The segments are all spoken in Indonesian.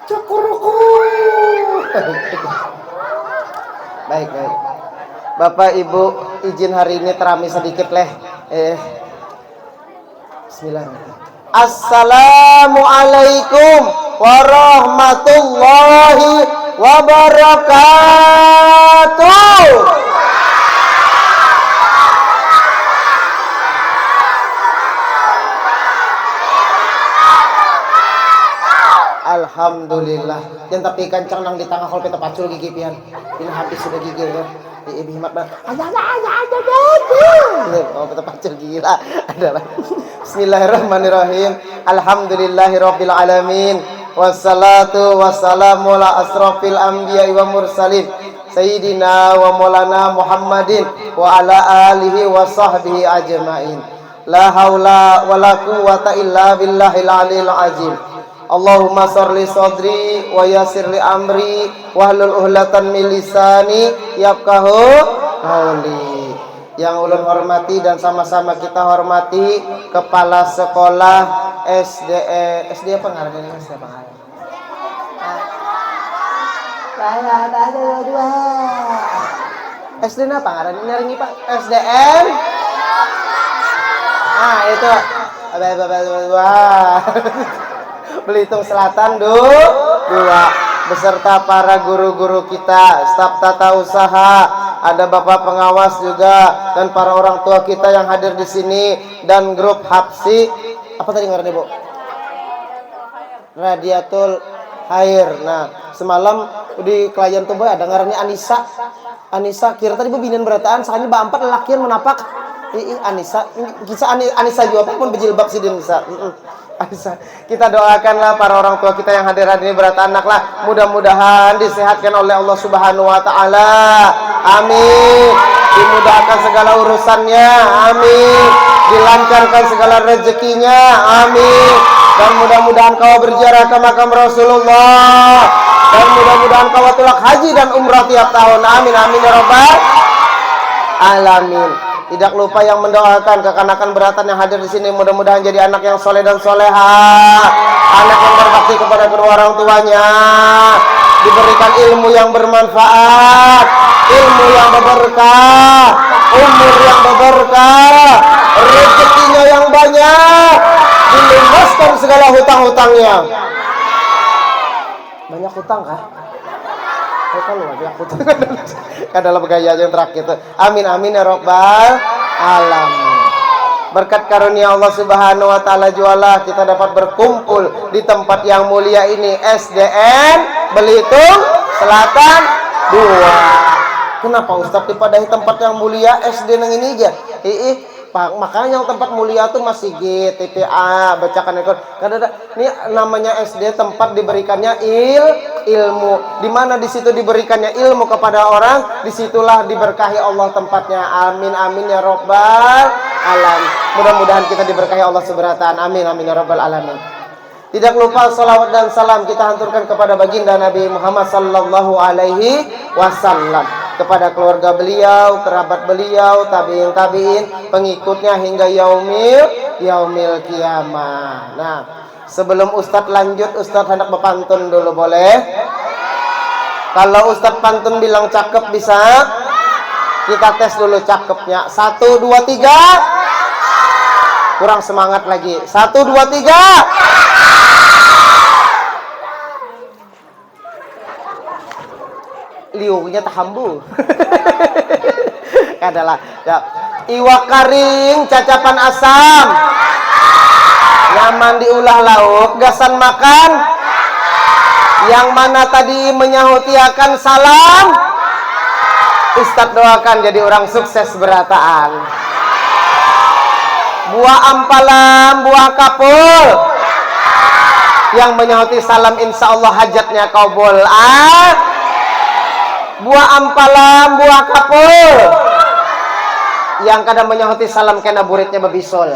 Cukuruku. Baik. Bapak Ibu izin hari ini terami sedikit leh. Bismillahirrahmanirrahim. Assalamualaikum warahmatullahi wabarakatuh. Alhamdulillah. Yang tapi kencang nang di tengah kalau kita pacul gigi pian. Ini habis sudah gigi ya. Ibu himat banget. Oh, kita pacul gila. Adalah. Bismillahirrahmanirrahim. Alhamdulillahirabbil alamin. Wassalatu wassalamu ala asrofil anbiya'i wa mursalin. Sayyidina wa maulana Muhammadin wa ala alihi wa sahbihi ajma'in. La haula wa la quwwata illa billahil aliyil azim. Allahumma sholli sadri wa yassir li amri wahlul 'uqdatam min lisani yafqahu qauli. Yang ulun hormati dan sama-sama kita hormati Kepala Sekolah SD apa ngaranna SD apa ngaranna? SD apa ngaranna? Nyaringi Pak SDN. Itu. Belitung Selatan 2 beserta para guru-guru kita, staf tata usaha, ada bapak pengawas juga dan para orang tua kita yang hadir di sini dan grup Hapsi apa tadi ngarannya Bu? Radiatul Khair. Nah, semalam di klien tuh ada ngarannya Anissa kira tadi Bu binian berataan sakanya ba 4 lelakian menapak. Anissa kisah Anissa juga pun berjilbab sih dia bisa. Kita doakanlah para orang tua kita yang hadir hari ini berat anak lah, mudah-mudahan disehatkan oleh Allah Subhanahu wa taala. Amin. Dimudahkan segala urusannya. Amin. Dilancarkan segala rezekinya. Amin. Dan mudah-mudahan kau berziarah ke makam Rasulullah. Dan mudah-mudahan kau tulak haji dan umrah tiap tahun. Amin amin ya rabbal alamin. Tidak lupa yang mendoakan kekanakan beratan yang hadir di sini, mudah-mudahan jadi anak yang soleh dan soleha, anak yang berbakti kepada kedua orang tuanya, diberikan ilmu yang bermanfaat, ilmu yang berberkah, umur yang berberkah, rezekinya yang banyak, dilunaskan segala hutang-hutangnya. Banyak hutang kah? Kalau banyak hutang adalah gaya yang terakhir. Amin amin ya rabbal alamin. Berkat karunia Allah Subhanahu wa taala jualah kita dapat berkumpul di tempat yang mulia ini, SDN Belitung Selatan 2. Kenapa Ustaz dipadahi tempat yang mulia SD nang ini aja? Pak, makanya yang tempat mulia tuh masih TPA, bacakan ekor. Karena ini namanya SD tempat diberikannya ilmu. Di mana di situ diberikannya ilmu kepada orang, disitulah diberkahi Allah tempatnya. Amin amin ya rabbal alamin. Mudah-mudahan kita diberkahi Allah seberatan. Amin amin ya rabbal alamin. Tidak lupa salawat dan salam kita hanturkan kepada baginda Nabi Muhammad sallallahu alaihi wasallam, kepada keluarga beliau, kerabat beliau, tabiin, pengikutnya hingga yaumil kiamah. Nah, sebelum Ustadz lanjut, Ustadz hendak berpantun dulu boleh? Kalau Ustadz pantun bilang cakep bisa? Kita tes dulu cakepnya. 1, 2, 3. Kurang semangat lagi. 1, 2, 3. Liunya tahambu. Adalah ya. Iwak karing cacapan asam, nyaman diulah lauk gasan makan. Yang mana tadi menyahuti akan salam, Ustadz doakan jadi orang sukses berataan. Buah ampalan, buah kapul, yang menyahuti salam insya Allah hajatnya kabul. Buah ampalan, buah kapul, yang kadang menyahuti salam kena buritnya babisol.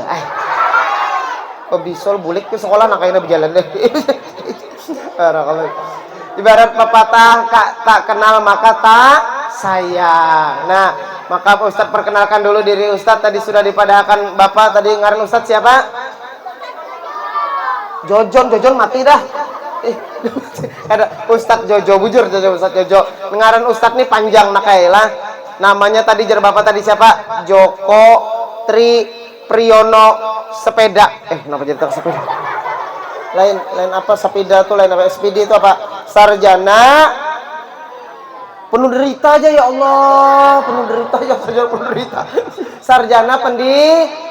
Babisol bulik ke sekolah nak kayaknya berjalan deh. Ibarat pepatah tak kenal maka tak sayang. Nah, maka Ustadz perkenalkan dulu diri Ustadz. Tadi sudah dipadahkan Bapak, tadi ngaran Ustadz siapa? Jojon mati dah. Ada Ustadz Jojo, bujur Ustadz Jojo. Ngaran Ustadz nih panjang nakailah. Namanya tadi jar bapak tadi siapa? Joko Tri Priyono sepeda. Kenapa jadi sepeda? Lain apa sepeda tuh lain apa SPD itu apa? Sarjana penuh derita aja ya Allah, penuh derita ya sarjana penuh derita. Sarjana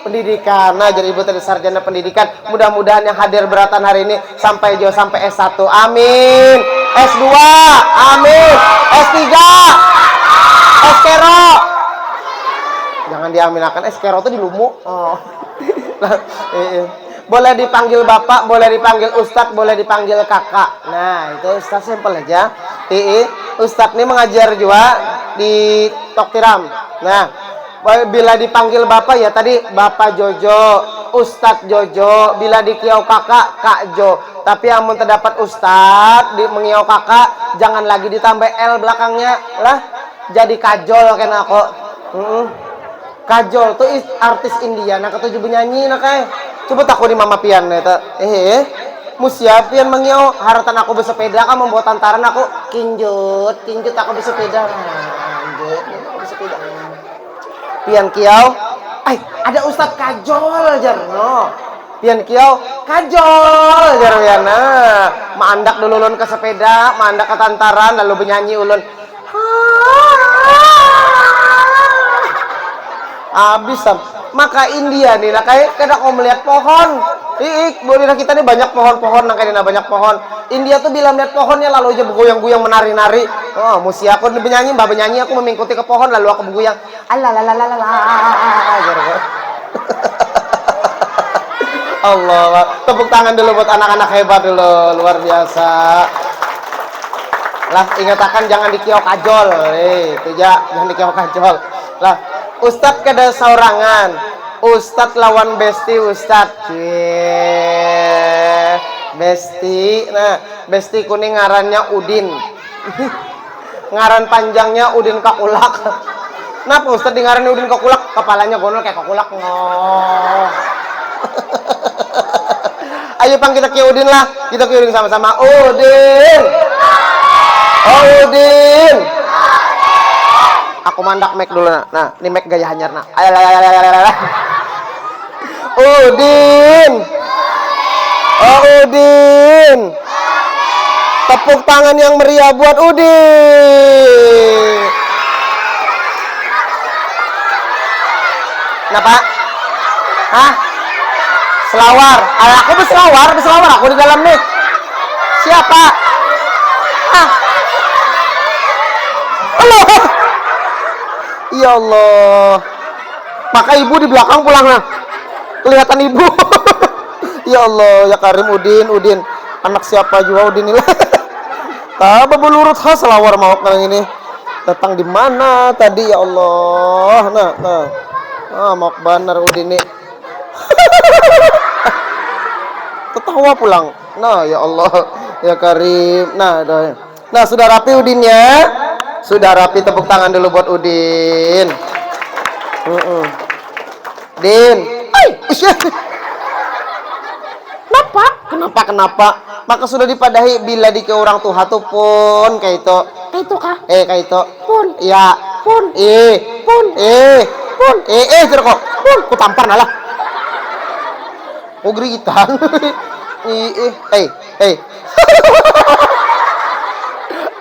pendidikan. Nah, jadi ibu tadi sarjana pendidikan. Mudah-mudahan yang hadir beratan hari ini sampai jauh sampai S1. Amin. S2. Amin. S3. Eskero. Jangan diaminakan eskero itu di lumuk. Oh. Boleh dipanggil bapak, boleh dipanggil ustadz, boleh dipanggil kakak. Nah, itu ustadz sampel aja. Ustadz ini mengajar juga di Toktiram. Nah, bila dipanggil bapak ya tadi bapak Jojo, ustadz Jojo. Bila di kiau kakak, Kak Jo. Tapi yang terdapat ustadz di mengiau kakak, jangan lagi ditambah L belakangnya lah. Jadi kajol kena kok. Kajol tuh artis India, nak ketujuh penyanyi nak kayak. Coba takut di mama pian eta. Musiapian mengiau haratan aku bersepeda kan membuat antaran aku kinjut aku bersepeda. Kinjut bersepeda. Pian kiau, ada Ustadz kajol jarno. Pian kiau kajol jarwiana. Maandak dulu ulun ke sepeda, maandak ke tantaran lalu bernyanyi ulun. Abis maka India nih, nah kayak kadang mau melihat pohon. Boleh kita nih banyak pohon-pohon, nah kayak banyak pohon. India tuh bila melihat pohonnya lalu aja bergoyang-goyang menari-nari. Oh, musi aku bernyanyi, mbak bernyanyi aku mengikuti ke pohon lalu aku bergoyang. Allah, tepuk tangan dulu buat anak-anak hebat dulu, luar biasa. Lah, ingatakan jangan dikiau kajol, itu ya, jangan dikiau kajol. Lah, Ustadz kada saurangan, Ustadz lawan besti Ustadz. Besti, nah besti kuning ngarannya Udin. Ngaran panjangnya Udin Kakulak. Kenapa Ustadz di ngarannya Udin Kakulak? Kepalanya gondol kayak kakulak. Ngoh. Ayo pang kita ke Udin lah, kita ke Udin sama-sama. Udin, oh Udin. Aku mandak mic dulu nah ini mic gaya hanyar nah. Udin, oh Udin, tepuk tangan yang meriah buat Udin. Kenapa? Hah? Selawar? Aku berselawar aku di dalam nih. Siapa? Hah? Allah. Ya Allah, maka ibu di belakang pulang nah, kelihatan ibu. Ya Allah, ya Karim Udin, anak siapa juga Udin ini lah. Taba belurut khas selawar mau kali ini. Datang di mana tadi ya Allah? Nah, mau benar Udin ini. Ketawa pulang. Nah, ya Allah, ya Karim. Nah sudah rapi Udinnya. Sudah rapi, tepuk tangan dulu buat Udin. Din. Kenapa? Maka sudah dipadahi bila di ke orang tua tuh pun kayak itu. Kayak itu kah? Kayak itu. Pun. Iya. Pun. Pun. Pun. Kok. Pun. Ku tampar nalah. Ku geritan.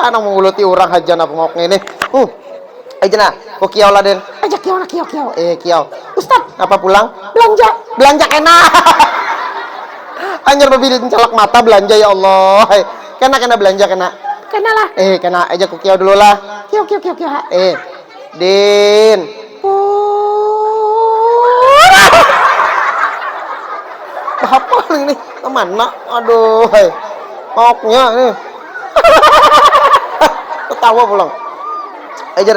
Anak menguluti orang hajan apa ngok ini. Aja nah, kok kiau lah Den. Aja kiau. Kiau. Ustad, apa pulang? Belanja kena. Anjir bebili celak mata belanja ya Allah. Kena belanja kena. Kena lah. Kena aja kok kiau dulu lah. Kiau. Din. Apa ini? Kemana? Aduh, ngoknya nih. Ketawa pulang. Aja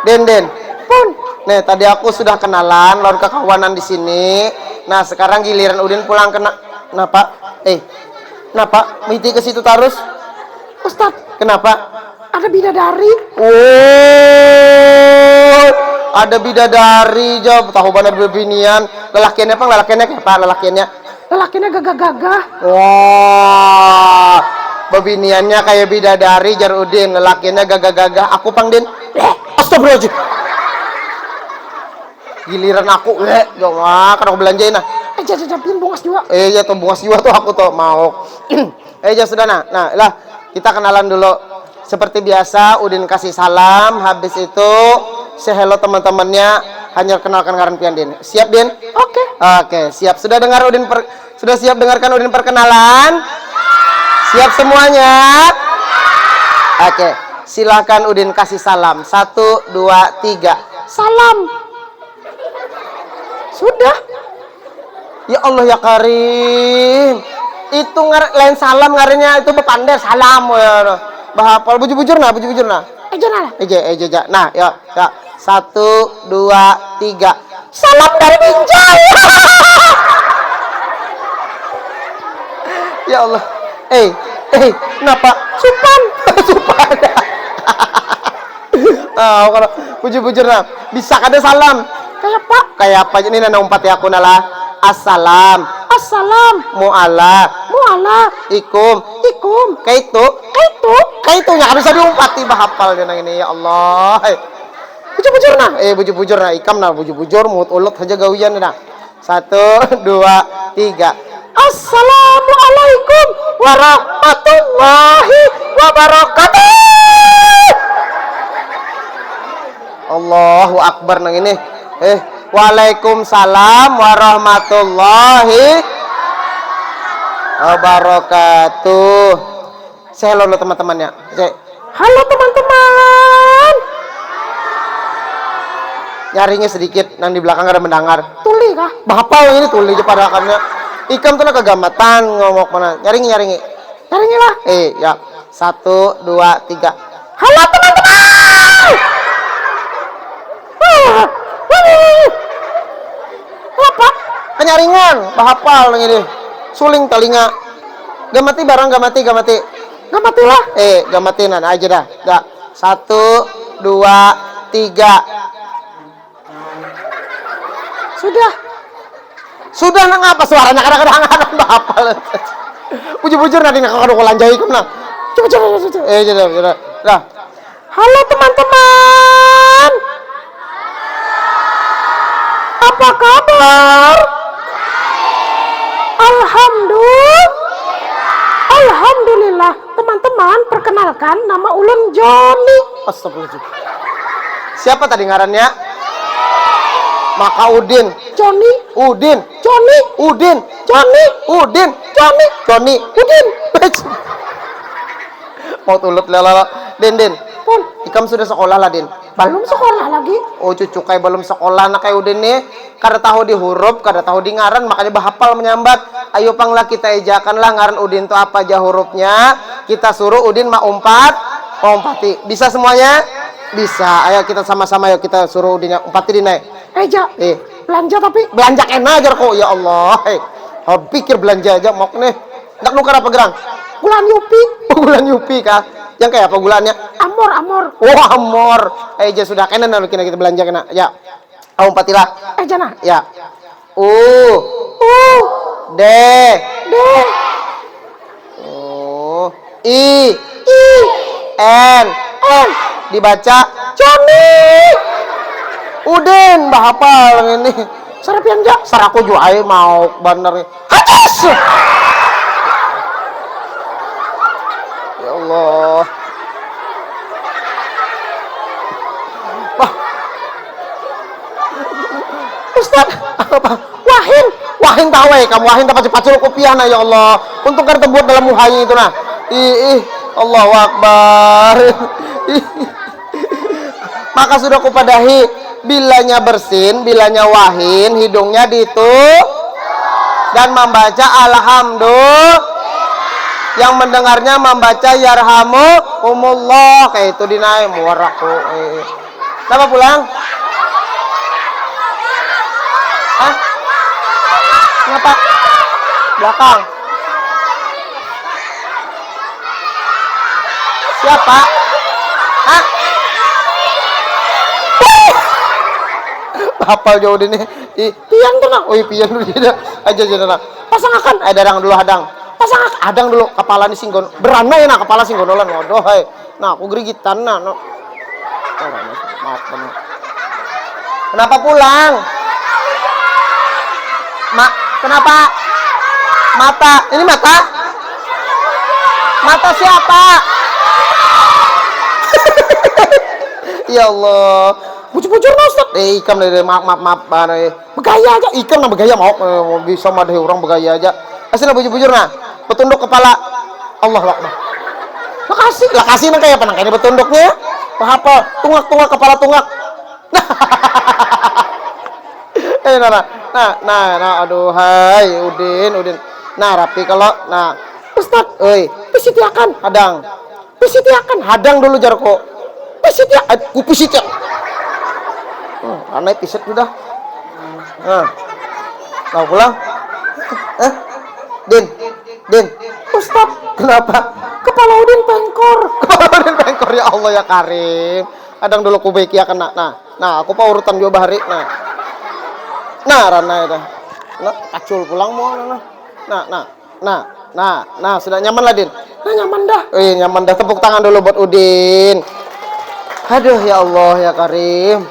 Den. Pun. Nih tadi aku sudah kenalan lawan kekawanan di sini. Nah sekarang giliran Udin pulang kenapa? Kenapa? Miti ke situ terus? Ustad. Kenapa? Ada bidadari. Ada bidadari jawab tahu benar berbinian. Lelakiannya kayak apa? Lelakiannya gagah-gagah. Wah. Bebiniannya kayak bidadari jar Udin, lelakinya gagah-gagah. Aku pang Din. Astagfirullahaladzim. Giliran aku, jangan karena aku belanjain nah. Jajapin bungas juga. Ya tuh bungas juga tuh aku tuh mau. Sudah nah lah kita kenalan dulu. Seperti biasa Udin kasih salam, habis itu say hello teman-temannya, hanya kenalkan ngaran pian Din. Siap Din? Oke, siap. Sudah siap dengarkan Udin perkenalan? Siap semuanya? Oke, silakan Udin kasih salam. 1, 2, 3. Salam. Sudah. Ya Allah ya Karim. Itu lain salam ngarinya itu bepandai salam. Bahapal bujur-bujur nah. Eja. Nah, ya. 1, 2, 3. Salam dari Binjai. Ya Allah. Kenapa? Supan. Kalau bujur-bujur nah, bisa kada salam. Kayak apa ini nana umpat ya aku nala. Assalam. Mu'ala. Ikum. Kaitu nya kada bisa diumpati bahapal dia ini ya Allah. Bujur-bujur nah. Bujur-bujur nah, ikam nah bujur-bujur mut ulut aja gawian nah. 1, 2, 3. Assalamualaikum warahmatullahi wabarakatuh. Allahu Akbar nang ini. Waalaikumsalam warahmatullahi wabarakatuh. Saya halo teman-temannya. Halo teman-teman. Nyarinya sedikit nang di belakang ada mendengar. Tuli kah? Bahapal ini tuli aja pada akannya. Ikam tuh kegamatan ngomong mana. Nyaringi. Nyaringi lah. Ya. 1, 2, 3. Halo teman-teman. Apa? Kenyaringan, bahapal nang ini. Suling telinga. Gamati barang gamati. Gak mati lah. Gamatin aja dah. 1, 2, 3. Sudah nang apa suaranya kadang-kadang bahapal. Bujur-bujur nanti nak kado lanjai kum nah. Coba. Sudah. Dah. Halo teman-teman. Apa kabar? Alhamdulillah. Teman-teman, perkenalkan nama ulun Joni. Astagfirullahaladzim. Siapa tadi ngarannya? Maka Udin. Joni. Udin. Mau tulut lala. Din. Pun. Ikam sudah sekolah lah Din. Belum sekolah lagi. Oh cucu kayak belum sekolah nak kayak Udin nih. Kada tahu di huruf, kada tahu di ngaran, makanya bahapal menyambat. Ayo panglah kita ejakanlah ngaran Udin itu apa aja hurufnya. Kita suruh Udin umpati. Bisa semuanya? Bisa. Ayo kita sama-sama yuk kita suruh Udin umpati Din. Eja. Belanja tapi. Belanja kena aja kok ya Allah. Pikir belanja aja mau nih. Ndak nukar apa gerang? Gulan Yupi. Gulan Yupi kah? Yang kayak apa gulannya? Amor. Oh, amor. Sudah kena kita belanja kena. Ya. Umpatilah. Nah. Ya. U. D. I. N. Dibaca Joni. Udin bahapal ini. Sarapian jak. Saraku juga mau bener. Hajas. Ya Allah. Ustaz, apa? Wahin tahu kamu wahin dapat cepat suruh kopiah nah ya Allah. Untung kan terbuat dalam muhai itu nah. Allahu Akbar. Maka sudah kupadahi bilanya bersin, bilanya wahin, hidungnya ditutup dan membaca alhamdulillah. Yang mendengarnya membaca yarhamukumullah kayak itu dinaik muwaraku. Kenapa pulang? Kenapa? Belakang. Siapa? Hafal jauh ini. Pian tuh nak. Pian dulu dia. Aja. Pasang akan. Darang dulu hadang. Pasang akan. adang dulu kepala ni singgon. Berana ya nah kepala singgonolan. Waduh, hai. Nah, aku gerigitan nah. No. Maaf benar. Kenapa pulang? Kenapa? Mata. Ini mata? Mata siapa? Ya Allah. Bujur-bujur no Ustaz. Ikam dari maaf. Begaya aja. Ikam nah begaya mau bisa madahi orang begaya aja. Aslinya bujur-bujur nah. Petunduk kepala. Allah Akbar. Lakasi nang kayak apa nang ini betunduknya? Apa? Tungak kepala tungak. Nah, aduh, hai, Udin. Nah, rapi kalau, nah, Ustaz, pisitiakan, hadang dulu jarko. Pisitiak. Aneh pisit sudah. Nah, pulang. Din. Ustaz, kenapa? Kepala Udin pengkor. Ya Allah ya Karim. Hadang dulu kubaiki akan nah, aku pak urutan dua hari, Nah, Rana itu. Nah, kacul pulang mau Nah, sudah nyaman lah, Din. Nah, nyaman dah. Nyaman dah. Tepuk tangan dulu buat Udin. Aduh, ya Allah, ya Karim.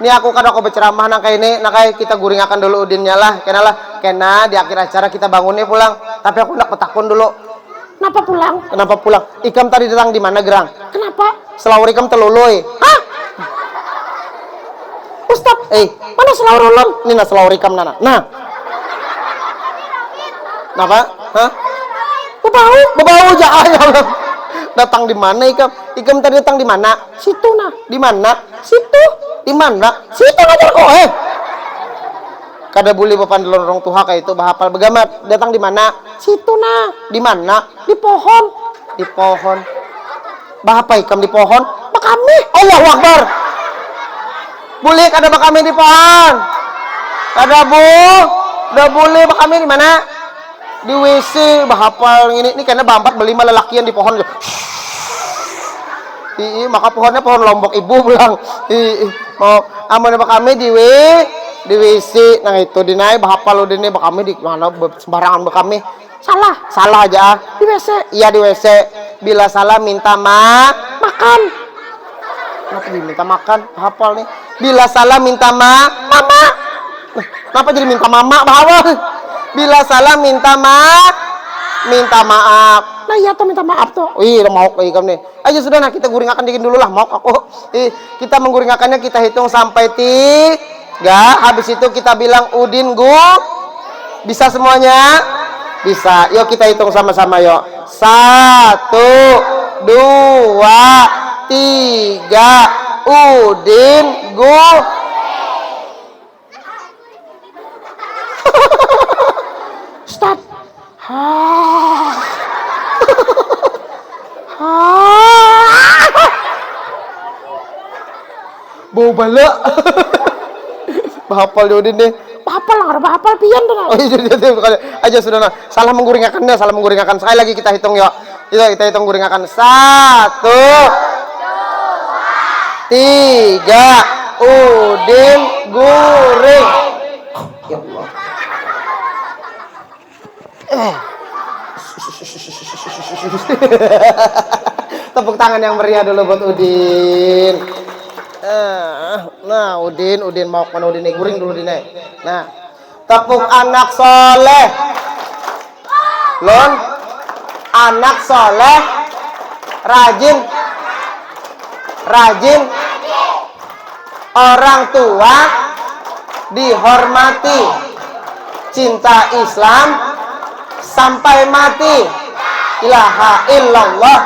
Ini aku berceramah nang kayak kita guringakan dulu Udinnya lah. Kena di akhir acara kita bangunnya pulang. Tapi aku ndak petakun dulu. Kenapa pulang? Ikam tadi datang di mana, Gerang? Kenapa? Selawur ikam teluluy. Hah? Ustaz, mana selawur ulun? Ini nah selawur ikam nana. Nah. Kenapa? Hah? Bebau ya Allah. Datang di mana ikam? Ikam tadi datang di mana? Situ nah. Di mana? Situ. Di mana? Situ ngajar kok. Kada boleh bapan lorong tuha kayak itu bahapal begamat. Datang di mana? Situ nah. Di mana? Di pohon. Di pohon. Bahapa ikam di pohon? Bakami. Allahu Akbar. Boleh kada bakami di pohon? Kada udah boleh bakami di mana? Di WC bahapal ini karena bampat beli lelakian di pohon. Maka pohonnya pohon lombok ibu bilang. Mau amun bakami di WC. Nah itu dinai bahapal udine bakami di mana sembarangan bakami. Salah aja. Di WC. Iya di WC. Bila salah minta makan. Kenapa diminta makan? Hafal nih. Bila salah minta mama. Kenapa jadi minta mama? Bahawal. Bila salah minta maaf. Nah iya tuh minta maaf tuh. Udah mau kayak kamu nih. Ayo sudah nah kita guringakan dikit dulu lah. Mau aku. Kita mengguringakannya kita hitung sampai 3. Habis itu kita bilang Udin bisa semuanya? Bisa. Yuk kita hitung sama-sama yuk. 1, 2, 3. Udin Ustaz. Bau bala. Bahapal Udin deh. Bahapal pian tuh. Aja sudah nah. Salah mengguringakannya. Sekali lagi kita hitung yuk. Kita hitung guringakan. 1, 2, 3. Udin guring. Ya Allah. Tepuk tangan yang meriah dulu buat Udin. Nah, Udin mau mana Udin guring dulu Dine. Nah, tepuk anak soleh. Lon, anak soleh, rajin, orang tua dihormati, cinta Islam sampai mati. Ilaha illallah.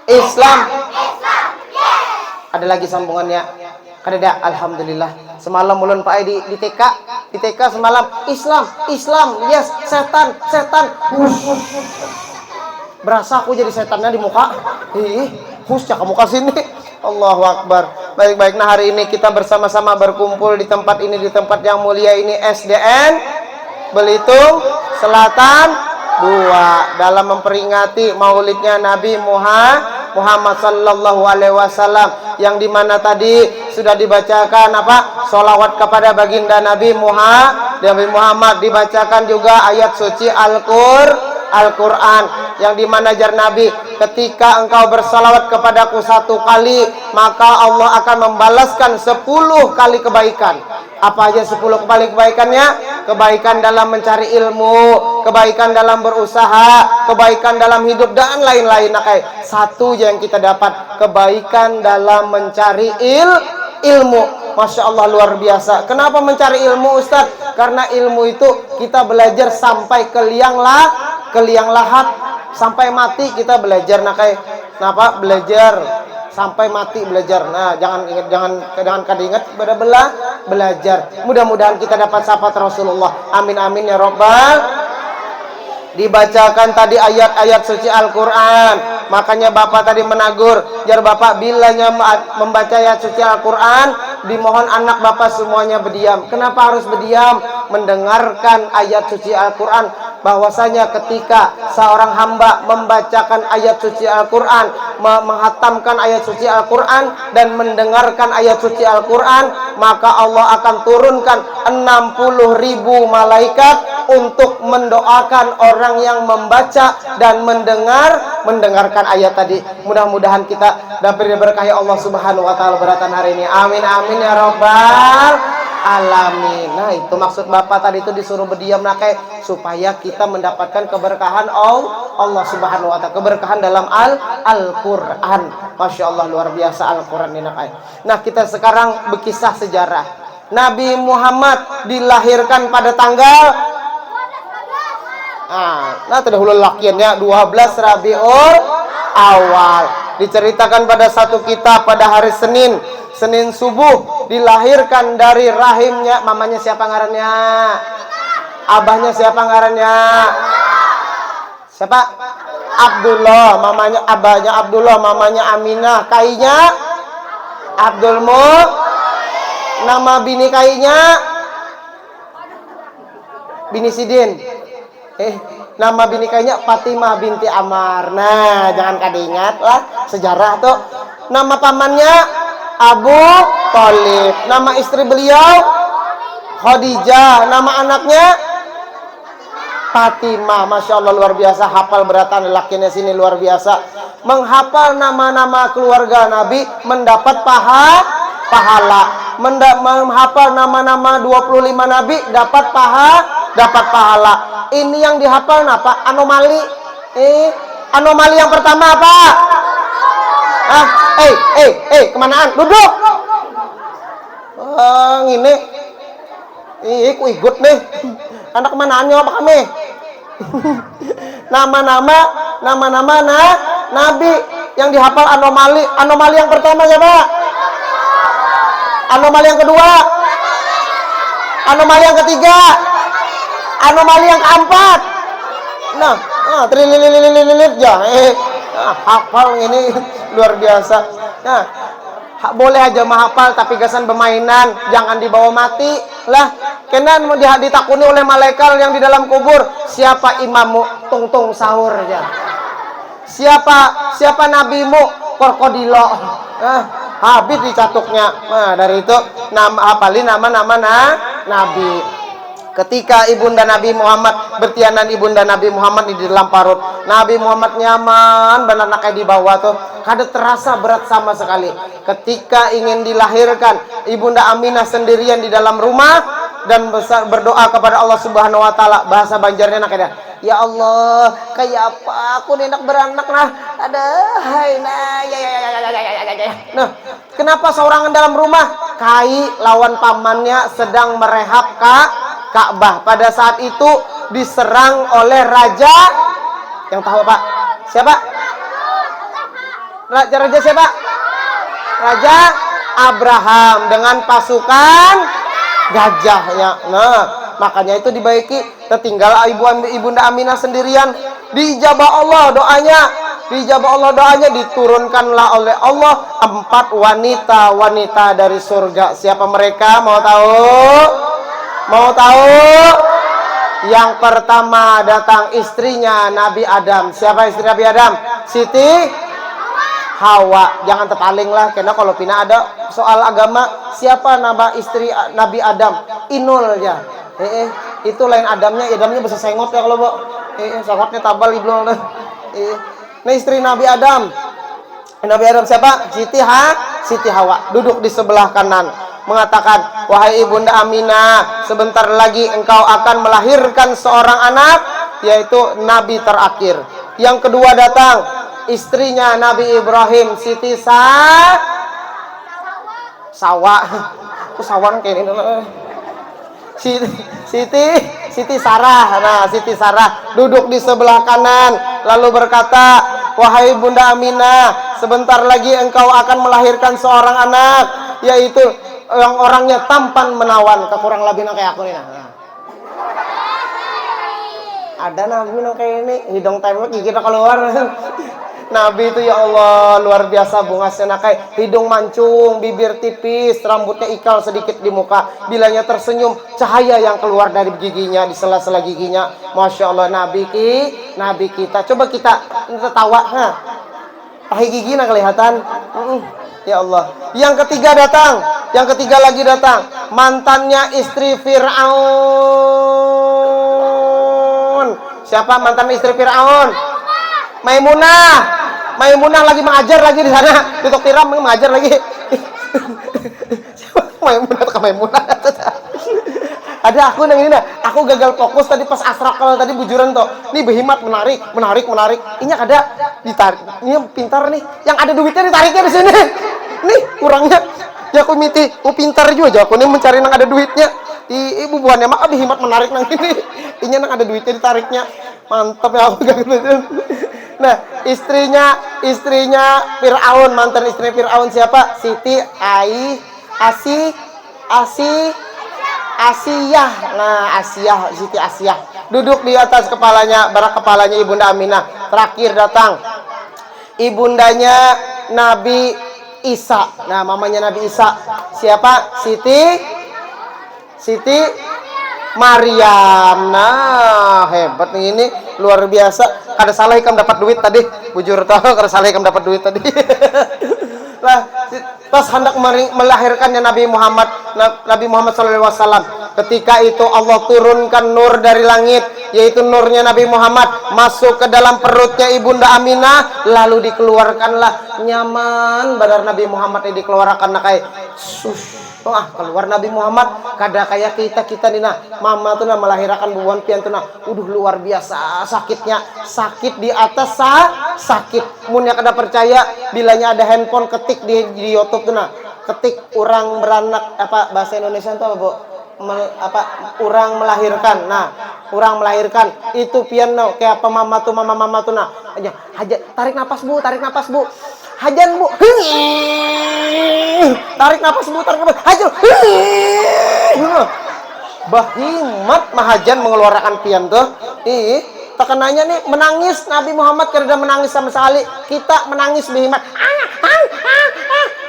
Islam. Ada lagi sambungannya. Kada. Alhamdulillah. Semalam ulun Pak di TK. Di TK semalam Islam. Yes, setan. Berasa aku jadi setannya di muka. Husya kamu ke sini. Allahu Akbar. Baik. Nah, hari ini kita bersama-sama berkumpul di tempat ini, di tempat yang mulia ini, SDN Belitung Selatan 2, dalam memperingati maulidnya Nabi Muhammad sallallahu alaihi wasallam, yang dimana tadi sudah dibacakan apa? Sholawat kepada baginda Nabi Muhammad, dibacakan juga ayat suci Al-Quran, yang dimana jar Nabi, ketika engkau bersalawat kepadaku 1 kali, maka Allah akan membalaskan 10 kali kebaikan. Apa aja 10 kali kebaikannya? Kebaikan dalam mencari ilmu, kebaikan dalam berusaha, kebaikan dalam hidup, dan lain-lain. Nah, kayak satu yang kita dapat, kebaikan dalam mencari ilmu. Masya Allah, luar biasa. Kenapa mencari ilmu, Ustaz? Karena ilmu itu kita belajar sampai ke liang lahat, sampai mati kita belajar. Nah, kayak kenapa belajar sampai mati belajar? Nah, jangan kadinget belajar. Mudah-mudahan kita dapat syafaat Rasulullah. Amin amin ya robbal. Dibacakan tadi ayat-ayat suci Al-Quran, makanya Bapak tadi menagur, jar Bapak bilanya membaca ayat suci Al-Quran, dimohon anak Bapak semuanya berdiam. Kenapa harus berdiam? Mendengarkan ayat suci Al-Quran. Bahwasanya ketika seorang hamba membacakan ayat suci Al-Quran, menghatamkan ayat suci Al-Quran, dan mendengarkan ayat suci Al-Quran, maka Allah akan turunkan 60.000 malaikat untuk mendoakan orang yang membaca dan mendengarkan ayat tadi. Mudah-mudahan kita dapat diberkahi Allah Subhanahu wa taala beratan hari ini. Amin amin ya robbal alamin. Nah, itu maksud Bapak tadi itu disuruh berdiam, nah, kayak supaya kita mendapatkan keberkahan Allah Subhanahu wa taala, keberkahan dalam Al-Qur'an. Masya Allah, luar biasa Al-Qur'an ini. Nah, kita sekarang berkisah sejarah. Nabi Muhammad dilahirkan pada tanggal sudah hulul lakiannya 12 Rabiul Awal. Diceritakan pada satu kitab pada hari Senin subuh dilahirkan dari rahimnya. Mamanya siapa ngarannya? Abahnya siapa ngarannya? Siapa? Abdullah. Mamanya, abahnya Abdullah, mamanya Aminah. Kainya Abdul Nama bini kainya Bini Sidin. Nama bini kainya Fatimah binti Amar. Nah, jangan kada ingat lah sejarah tuh. Nama pamannya Abu Thalib. Nama istri beliau Khadijah. Nama anaknya Fatimah. Masya Allah, luar biasa. Hafal beratan lakinya sini luar biasa. Menghafal nama-nama keluarga Nabi mendapat pahala. Menghafal nama-nama 25 Nabi dapat pahala. Ini yang dihafal apa? Anomali. Anomali yang pertama apa? Kemanaan? Duduk. Ini. Ku ikut nih. Anak kemanaannya apa kami? Nama-nama Nabi yang dihafal anomali. Anomali yang pertama siapa? Anomali yang kedua? Anomali yang ketiga? Anomali yang keempat? Trililit ya. Hafal ini luar biasa. Nah, boleh aja menghafal tapi gasan bermainan, jangan dibawa mati lah. Kenan mau ditakuni oleh malaikat yang di dalam kubur. Siapa imammu? Tung sahur aja. Siapa nabimu? Krokodilo. Habis dicatuknya. Nah, dari itu hafalin nama-nama nabi. Ketika ibunda Nabi Muhammad bertianan, ibunda Nabi Muhammad di dalam parut, Nabi Muhammad nyaman benar kayak di bawah tuh, kada terasa berat sama sekali. Ketika ingin dilahirkan, ibunda Aminah sendirian di dalam rumah dan berdoa kepada Allah Subhanahu wa taala. Bahasa Banjarnya nak ada, ya Allah, kayak apa aku hendak beranak nah. Nah, kenapa seorang dalam rumah? Kai lawan pamannya sedang merehab Ka'bah. Pada saat itu diserang oleh raja, yang tahu Pak? Siapa? Raja siapa? Raja Abraham dengan pasukan gajahnya. Nah, makanya itu dibaiki. Tertinggal ibunda Aminah sendirian. Dijabah Allah doanya, diturunkanlah oleh Allah 4 wanita dari surga. Siapa mereka? Mau tahu? Yang pertama datang istrinya Nabi Adam. Siapa istri Nabi Adam? Siti Hawa. Jangan terpaling lah, karena kalau pina ada soal agama, siapa nama istri Nabi Adam? Inul ya. Itu lain Adamnya bisa sengot ya kalau bu. Sengotnya tabal ibnu. Nah istri Nabi Adam. Nabi Adam siapa? Siti Hawa. Duduk di sebelah kanan. Mengatakan, wahai ibunda Aminah, sebentar lagi engkau akan melahirkan seorang anak, yaitu Nabi terakhir. Yang kedua datang istrinya Nabi Ibrahim, Siti Sawa. Sawan kayak ini. Siti Sarah. Nah, Siti Sarah duduk di sebelah kanan lalu berkata, wahai Bunda Aminah, sebentar lagi engkau akan melahirkan seorang anak, yaitu yang orangnya tampan menawan, kekurang lebih kayak aku nih. Nah. Ada Nabi kayak ini, hidung tembok gigitnya keluar. Nabi itu ya Allah luar biasa bungasnya, kayak hidung mancung, bibir tipis, rambutnya ikal sedikit di muka, bilanya tersenyum cahaya yang keluar dari giginya, di sela-sela giginya. Masya Allah Nabi kita. Coba kita tertawa, tahi giginya kelihatan. Ya Allah. Yang ketiga lagi datang mantannya istri Fir'aun. Siapa mantan istri Fir'aun? Maimunah lagi mengajar lagi di sana, tutup tiram mengajar lagi. Maimunah. Ada aku yang ini dah. Aku gagal fokus tadi pas asrakal tadi bujuran tuh. Nih behimat menarik. Ini ada ditarik. Ini pintar nih. Yang ada duitnya ditariknya di sini. Nih kurangnya. Ya aku miti, pintar juga aku nih mencari yang ada duitnya. Ibu buannya mah behimat menarik nang ini. Ini yang ada duitnya ditariknya. Mantap ya aku gagal. Nah, istrinya Fir'aun, mantan istri Fir'aun siapa? Siti Asiyah. Nah, Siti Asiyah duduk di atas kepalanya ibunda Aminah. Terakhir datang ibundanya Nabi Isa. Nah, mamanya Nabi Isa siapa? Siti Maryam. Nah, hebat nih ini, luar biasa. Kada salah ikam dapat duit tadi, bujur tahu kada salah ikam dapat duit tadi. Lah, pas hendak melahirkannya Nabi Muhammad SAW, ketika itu Allah turunkan nur dari langit, yaitu nurnya Nabi Muhammad masuk ke dalam perutnya ibunda Aminah, lalu dikeluarkanlah nyaman badar Nabi Muhammad ini dikeluarkan kayak keluar Nabi Muhammad kada kayak kita nina mama tuh melahirkan bubuan pian tuh luar biasa sakit di atas sakit munnya kada percaya bilanya ada handphone ketik di YouTube tuh ketik orang beranak apa bahasa Indonesia itu apa Bu orang melahirkan. Nah, orang melahirkan itu pian kayak apa mama tuh aja tarik napas Bu hajan Bu, tarik napas Bu, hajan, bahimat mahajan mengeluarkan pian tuh. Tekanannya nih menangis Nabi Muhammad kerja menangis sama sekali, kita menangis bahimat.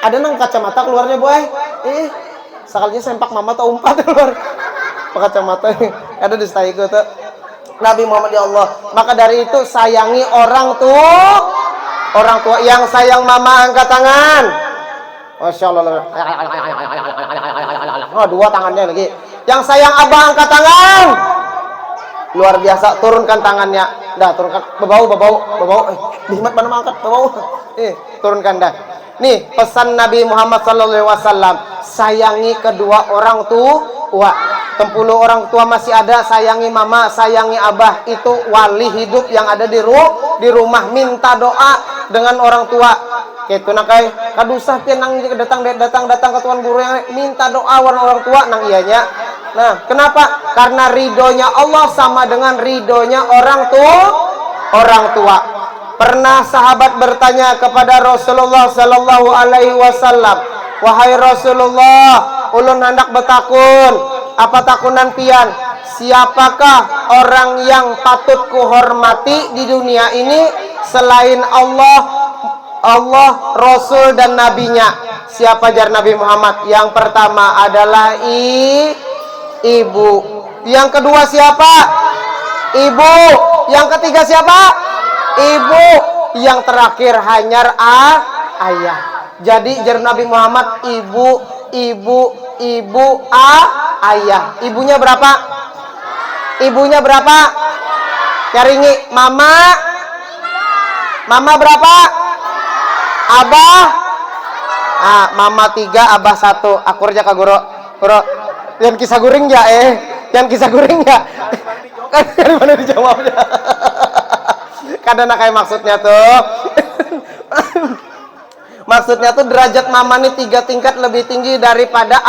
Ada nang kacamata keluarnya boy. Sekalinya sempak mama tuh umpat keluar. Kacamata ada di staiku tuh. Nabi Muhammad ya Allah. Maka dari itu sayangi orang tua. Yang sayang mama angkat tangan. Masya Allah. Dua tangannya lagi. Yang sayang abah angkat tangan. Luar biasa, turunkan tangannya. Dah, turunkan. Bebau. Bihmat mana angkat bebau. Turunkan dah. Nih, pesan Nabi Muhammad SAW. Sayangi kedua orang tua. 10 orang tua masih ada, sayangi mama, sayangi abah. Itu wali hidup yang ada di rumah. Minta doa dengan orang tua. Gitu nakai kadusah pian nang datang ke tuan guru yang minta doa orang tua nang ianya. Nah, kenapa? Karena ridhonya Allah sama dengan ridhonya orang tua. Pernah sahabat bertanya kepada Rasulullah sallallahu alaihi wasallam, "Wahai Rasulullah, ulun hendak betakun. Apa takunan pian? Siapakah orang yang patut kuhormati di dunia ini selain Allah, Rasul dan Nabinya?" Siapa jar Nabi Muhammad? Yang pertama adalah ibu. Yang kedua siapa? Ibu. Yang ketiga siapa? Ibu. Yang terakhir hanyar ayah. Jadi jar Nabi Muhammad ibu ayah. Ibunya berapa? Ibunya berapa? Caringi mama berapa? Abah. Mama 3, abah 1. Akur aja ka guru. Yang kisah guring ya Yang kisah guring ya. Kan dari mana dijawabnya? Kadang kayak maksudnya tuh. Maksudnya tuh derajat mama nih 3 tingkat lebih tinggi daripada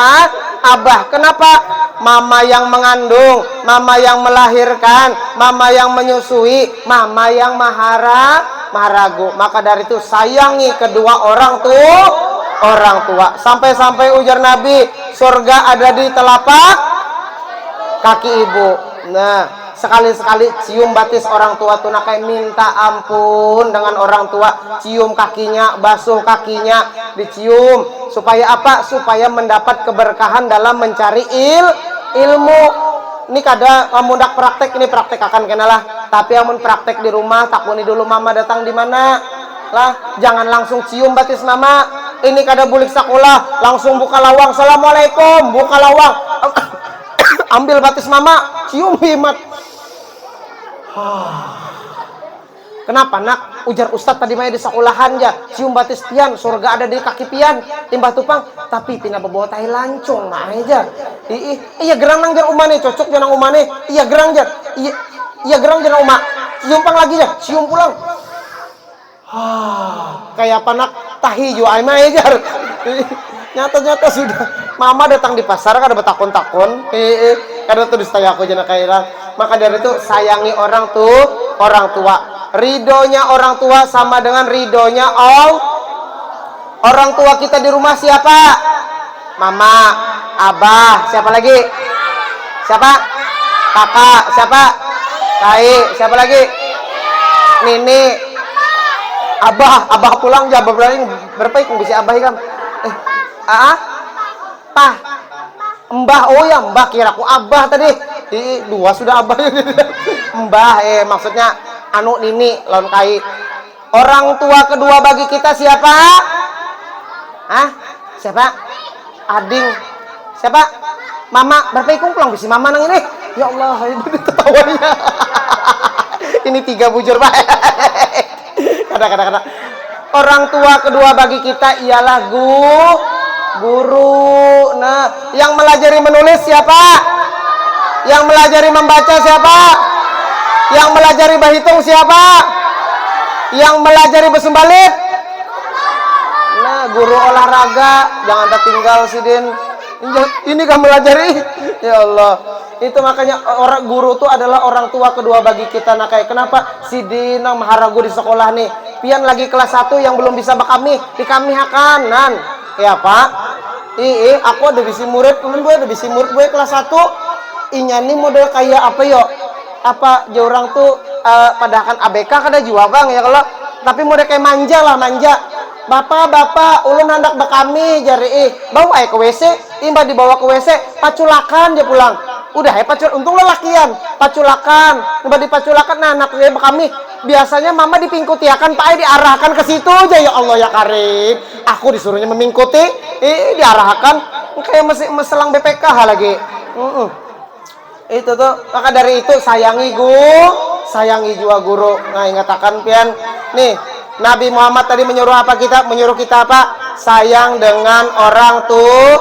abah. Kenapa? Mama yang mengandung, mama yang melahirkan, mama yang menyusui, mama yang maharagu. Maka dari itu sayangi kedua orang tua. Sampai-sampai ujar Nabi, surga ada di telapak kaki ibu. Nah, sekali-sekali cium batis orang tua tuh kayak minta ampun dengan orang tua, cium kakinya, basuh kakinya, dicium supaya apa? Supaya mendapat keberkahan dalam mencari ilmu. Ini kada kamu ndak praktek, ini praktek akan kenalah. Tapi amun praktek di rumah, takuni dulu mama datang di mana lah, jangan langsung cium batis mama. Ini kada bulik sekolah, langsung buka lawang, assalamualaikum, buka lawang. Ambil batis mama, cium himat. Kenapa nak? Ujar Ustadz tadi mah di sekolahan ya, cium batis pian, surga ada di kaki pian, timbah tupang, tapi tina bawa tai lancung mah aja. Iya gerang nang jar umane, cocok janang umane. Iya gerang jar. Iya gerang janang uma. Cium pang lagi ya, cium pulang. Kayak apa nak? Tahi ju ai mah jar. Nyata sudah. Mama datang di pasar kada betakon-takon. Kada tuh distaya aku jana kayak. Maka dari itu sayangi orang tua. Ridhonya orang tua sama dengan ridhonya orang tua kita di rumah siapa? Mama, abah, siapa lagi? Siapa? Kakak, siapa? Kai, siapa lagi? Nini. Abah pulang jam berapa bisa abah kan? Pah. Mbah, oh ya mbah, kiraku abah tadi. Dua sudah abah. Mbah, maksudnya anu nini lawan kai. Orang tua kedua bagi kita siapa? Siapa? Ading. Siapa? Mama. Berapa ikung pulang bisi mama nang ini? Ya Allah, itu ketawanya. Ini 3 bujur baik. Kada. Orang tua kedua bagi kita ialah guru. Nah, yang melajari menulis siapa? Yang melajari membaca siapa? Yang melajari berhitung siapa? Yang melajari bersembalik? Nah, guru olahraga jangan tertinggal sidin. Ini kan melajari. Ya Allah. Itu makanya orang guru itu adalah orang tua kedua bagi kita. Nah, kayak kenapa sidin nang maharagu di sekolah nih? Pian lagi kelas 1 yang belum bisa bakami, dikami hakanan. Ya, Pak. Aku ada bisi murid, gue kelas 1. Inyani model kayak apa yo? Apa jorang tuh padahal ABK kada jua bang ya kalau, tapi model kayak manja. Bapak, ulun hendak bekami jari bawa ke WC, imba dibawa ke WC, paculakan dia pulang. Udah untung lelakian, paculakan, imba dipaculakan, nah anak dia bekami. Biasanya mama dipingkutiakan, Pak diarahkan ke situ aja, ya Allah ya Karim. Aku disuruhnya memingkuti, diarahkan kayak meselang BPKH lagi. Itu tuh, maka dari itu sayangi juga guru. Nah, ingatakan pian nih, Nabi Muhammad tadi menyuruh kita apa? Sayang dengan orang tua.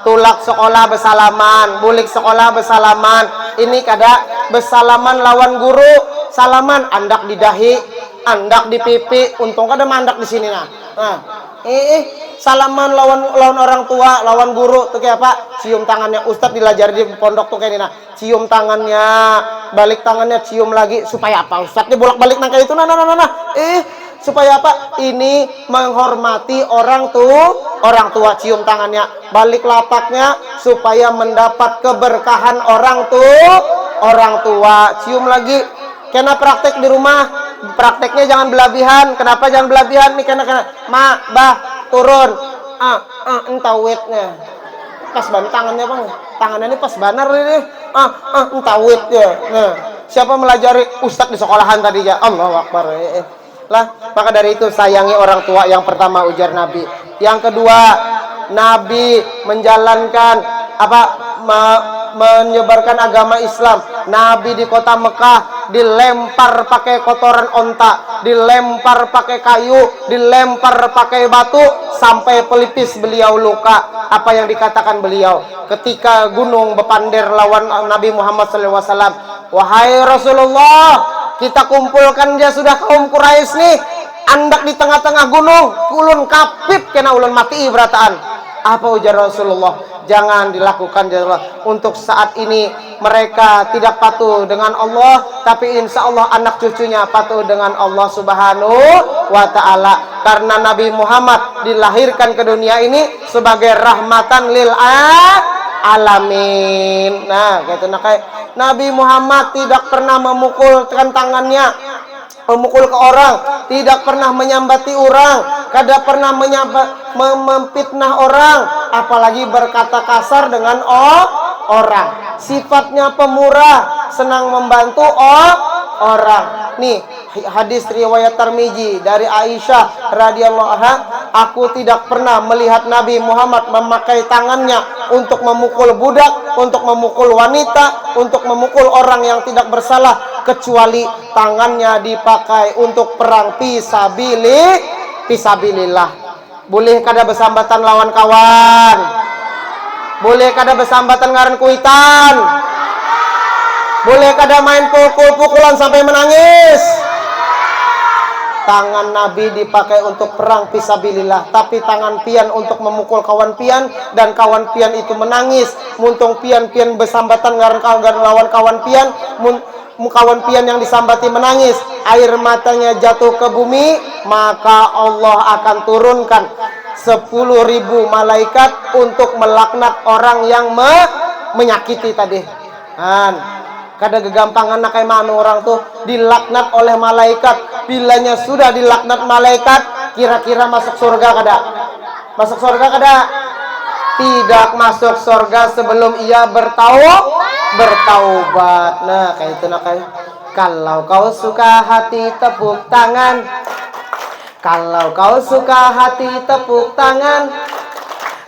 Tulak sekolah bersalaman, bulik sekolah bersalaman. Ini kada bersalaman lawan guru, salaman andak di dahi, andak di pipi. Untung kada mandak di sini nah. Salaman lawan orang tua, lawan guru tuh kayak apa? Cium tangannya. Ustadz dilajar di pondok tuh kayak ini nah. Cium tangannya, balik tangannya, cium lagi supaya apa? Ustadz dibolak-balik nang kayak itu nah. Supaya apa? Ini menghormati orang tua, cium tangannya, balik lapaknya supaya mendapat keberkahan orang tua. Cium lagi. Kena praktek di rumah, prakteknya jangan berlebihan. Kenapa jangan berlebihan? Nih kena turun. Entah wetnya. Pas ban tangannya bang, tangannya ini pas banar ini. Entah wetnya. Nah, siapa melajari Ustadz di sekolahan tadi ya? Allahu Akbar. Lah, maka dari itu sayangi orang tua yang pertama, ujar Nabi. Yang kedua, Nabi menjalankan menyebarkan agama Islam. Nabi di kota Mekah dilempar pakai kotoran onta, dilempar pakai kayu, dilempar pakai batu sampai pelipis beliau luka. Apa yang dikatakan beliau ketika gunung bepander lawan Nabi Muhammad SAW? Wahai Rasulullah, kita kumpulkan dia sudah kaum Quraisy nih, andak di tengah-tengah gunung, ulun kapit kena ulun mati berataan. Apa ujar Rasulullah? Jangan dilakukan ya Allah. Untuk saat ini mereka tidak patuh dengan Allah, tapi insya Allah anak cucunya patuh dengan Allah Subhanahu wa ta'ala. Karena Nabi Muhammad dilahirkan ke dunia ini sebagai rahmatan lil alamin. Nah, gitu. Nah, kayak Nabi Muhammad tidak pernah memukulkan tangannya, memukul ke orang, tidak pernah menyambati orang, tidak pernah memfitnah orang, apalagi berkata kasar dengan orang. Sifatnya pemurah, senang membantu orang. Nih, hadis riwayat Tirmizi dari Aisyah radhiyallahu anha, aku tidak pernah melihat Nabi Muhammad memakai tangannya untuk memukul budak, untuk memukul wanita, untuk memukul orang yang tidak bersalah, kecuali tangannya dipakai untuk perang fisabilillah. Boleh kada bersambatan lawan kawan? Boleh kada bersambatan ngaran kuitan? Boleh kada main pukul-pukulan sampai menangis? Tangan Nabi dipakai untuk perang fisabilillah, tapi tangan pian untuk memukul kawan pian, dan kawan pian itu menangis. Muntung pian-pian bersambatan ngaran lawan kawan pian, kawan pian yang disambati menangis, air matanya jatuh ke bumi, maka Allah akan turunkan 10.000 malaikat untuk melaknat orang yang menyakiti tadi. Kada gegampangan nak kayak mana orang tuh dilaknat oleh malaikat. Bilanya sudah dilaknat malaikat, kira-kira masuk surga kada? Masuk surga kada? Tidak masuk surga sebelum ia bertaubat. Nah, kayak itu nak kayak. Kalau kau suka hati tepuk tangan. Kalau kau suka hati tepuk tangan.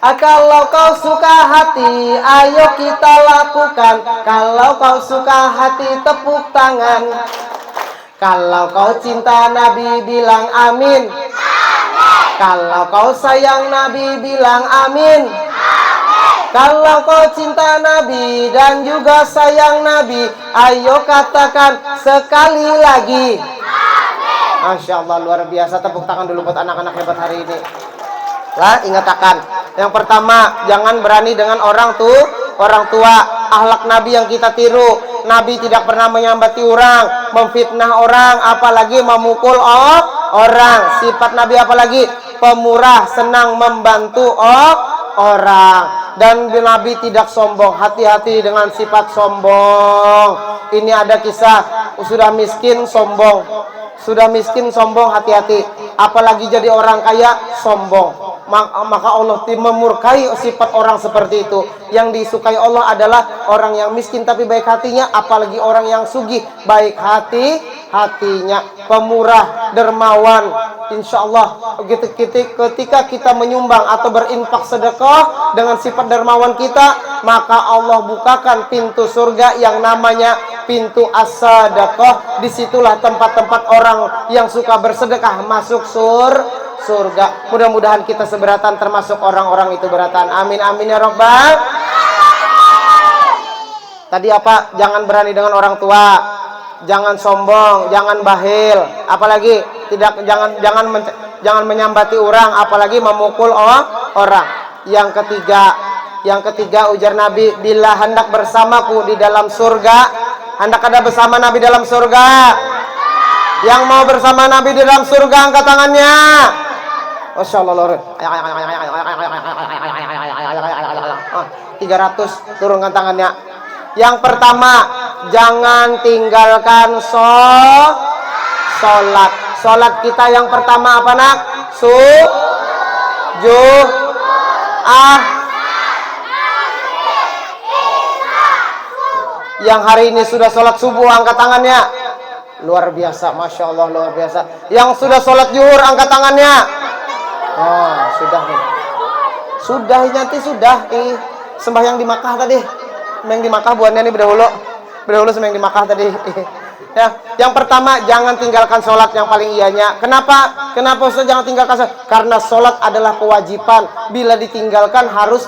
Kalau kau suka hati, ayo kita lakukan. Kalau kau suka hati, tepuk tangan. Kalau kau cinta Nabi, bilang amin. Kalau kau sayang Nabi, bilang amin. Kalau kau cinta Nabi dan juga sayang Nabi, ayo katakan sekali lagi. Masya Allah, luar biasa. Tepuk tangan dulu buat anak-anak hebat hari ini. Lah, ingatkan. Yang pertama, jangan berani dengan orang tua. Akhlak Nabi yang kita tiru. Nabi tidak pernah menyambati orang, memfitnah orang, apalagi memukul orang. Sifat Nabi apalagi? Pemurah, senang membantu orang. Dan Nabi tidak sombong. Hati-hati dengan sifat sombong. Ini ada kisah, sudah miskin sombong. Sudah miskin sombong, hati-hati. Apalagi jadi orang kaya sombong. Maka Allah memurkai sifat orang seperti itu. Yang disukai Allah adalah orang yang miskin tapi baik hatinya, apalagi orang yang sugih baik hatinya, pemurah, dermawan. Insya Allah ketika kita menyumbang atau berinfak sedekah dengan sifat dermawan kita, maka Allah bukakan pintu surga yang namanya pintu as-sadaqah. Disitulah tempat-tempat orang yang suka bersedekah masuk surga. Mudah-mudahan kita seberatan termasuk orang-orang itu beratan. Amin amin ya rabbal. Tadi apa? Jangan berani dengan orang tua, jangan sombong, jangan bahil, apalagi jangan menyambati orang, apalagi memukul orang. Yang ketiga ujar Nabi, bila hendak bersamaku di dalam surga, hendak ada bersama Nabi dalam surga. Yang mau bersama Nabi di dalam surga angkat tangannya. Masya Allah, 300 turunkan tangannya. Yang pertama, jangan tinggalkan sholat. Sholat kita yang pertama apa nak? Yang hari ini sudah sholat subuh angkat tangannya. Luar biasa, Masya Allah, luar biasa. Yang sudah sholat zuhur angkat tangannya. Oh, sudah nih. Sudah nanti sudah. Sembahyang di Makkah tadi. Sembahyang di Makkah buannya nih berdahulu sembahyang di Makkah tadi. Ya, yang pertama jangan tinggalkan sholat yang paling ianya. Kenapa? Kenapa Ustaz jangan tinggalkan sholat? Karena sholat adalah kewajiban. Bila ditinggalkan harus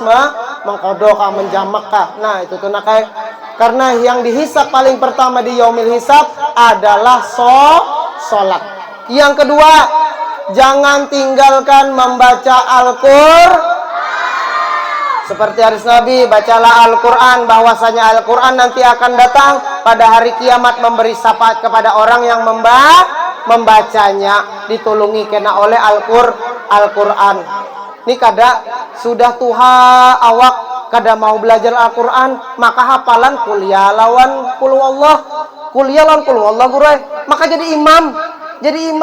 mengkodok, menjamak. Nah itu tuh nakai. Karena yang dihisab paling pertama di yaumil hisab adalah sholat. Yang kedua, jangan tinggalkan membaca Al-Qur'an. Seperti hadis Nabi, bacalah Al-Quran, bahwasanya Al-Quran nanti akan datang pada hari kiamat memberi syafaat kepada orang yang membacanya, ditulungi kena oleh Al-Quran. Ini kada sudah tuha awak kada mau belajar Al-Quran, maka hafalan kuliah lawan gurai, maka jadi imam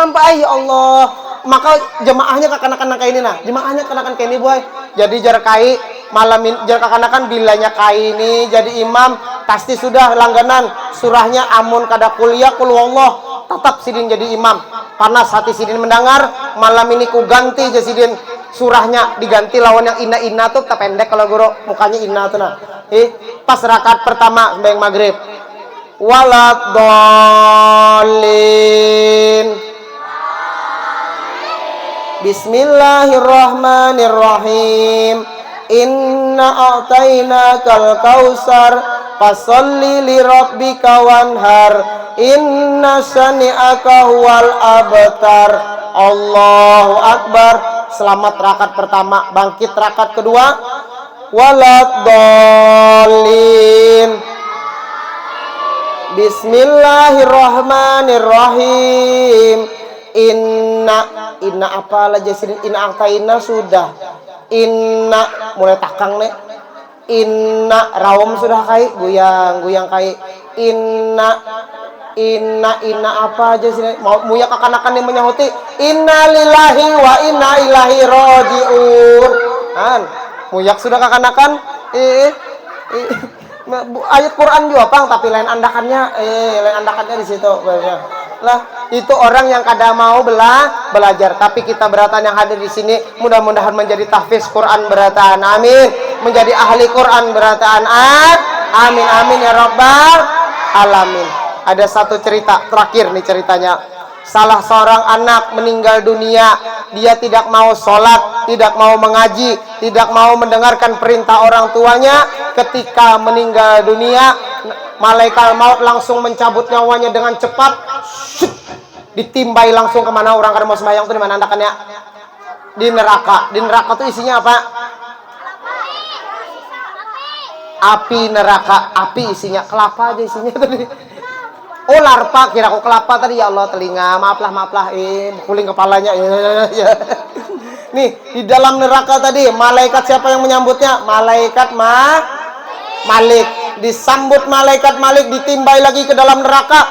Pak, ya Allah. Maka jemaahnya kekanakan kayak ini nah, jemaahnya kekanakan kayak ini boy. Jadi jarkai malam ini jarkakanakan bilanya kayak ini jadi imam pasti sudah langganan surahnya amun kada kuliah kul Allah tetap sidin jadi imam. Panas hati sidin mendengar, malam ini ku ganti jadi sidin surahnya diganti lawan yang ina tuh tak pendek kalau guru mukanya ina tuh nah. Pas rakaat pertama sembahyang maghrib. Waladhdallin. Bismillahirrahmanirrahim. Inna a'tainakal kausar fasholli lirabbika wanhar. Inna syani'aka huwal abtar. Allahu akbar. Selamat rakaat pertama, bangkit rakaat kedua. Waladhdallin. Bismillahirrahmanirrahim. Inna apa aja sih? Inna aktaina sudah. Inna mulai takang nih. Inna rawam sudah kai, goyang kai. Inna apa aja sih? Mau muya kakanakan yang menyahuti. Inna lillahi wa inna ilaihi rajiun. Kan? Muyak sudah kakanakan. Ayat Quran juga pang, tapi lain andakannya di situ. Lah itu orang yang kada mau belajar, tapi kita beratan yang hadir di sini mudah-mudahan menjadi tahfiz Quran beratan, amin, menjadi ahli Quran beratan, amin ya rabbal alamin. Ada satu cerita terakhir nih ceritanya. Salah seorang anak meninggal dunia, dia tidak mau sholat, tidak mau mengaji, tidak mau mendengarkan perintah orang tuanya. Ketika meninggal dunia, malaikat maut langsung mencabut nyawanya dengan cepat. Ditimbai langsung kemana orang kada mau sembahyang tuh, di mana andakannya? Di neraka. Di neraka tuh isinya apa? Api neraka. Api isinya, kelapa aja isinya tadi. Oh larpa, kira aku kelapa tadi, ya Allah telinga, maaflah, kuling kepalanya. Ya. Nih di dalam neraka tadi, malaikat siapa yang menyambutnya? Malaikat Malik. Disambut malaikat Malik, ditimbai lagi ke dalam neraka.